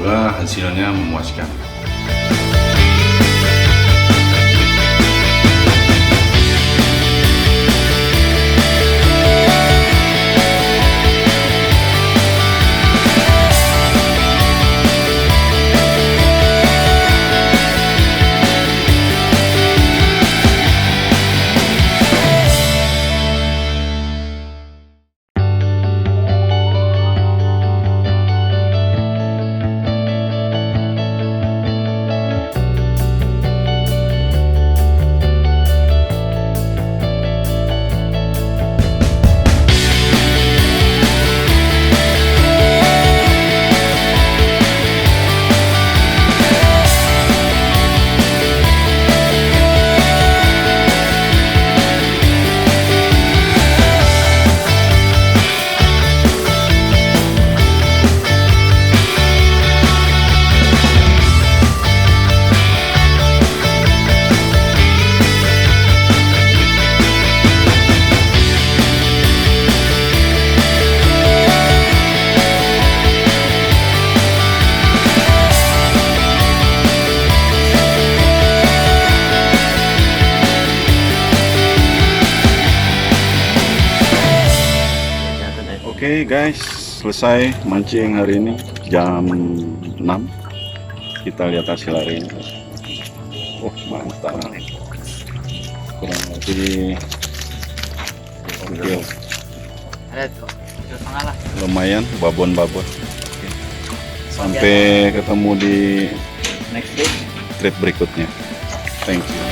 semoga hasilnya memuaskan. Oke guys, selesai mancing hari ini jam 6. Kita lihat hasil hari ini. Oh mantap, kurang lebih lumayan babon-babon. Sampai ketemu di next day trip berikutnya. Thank you.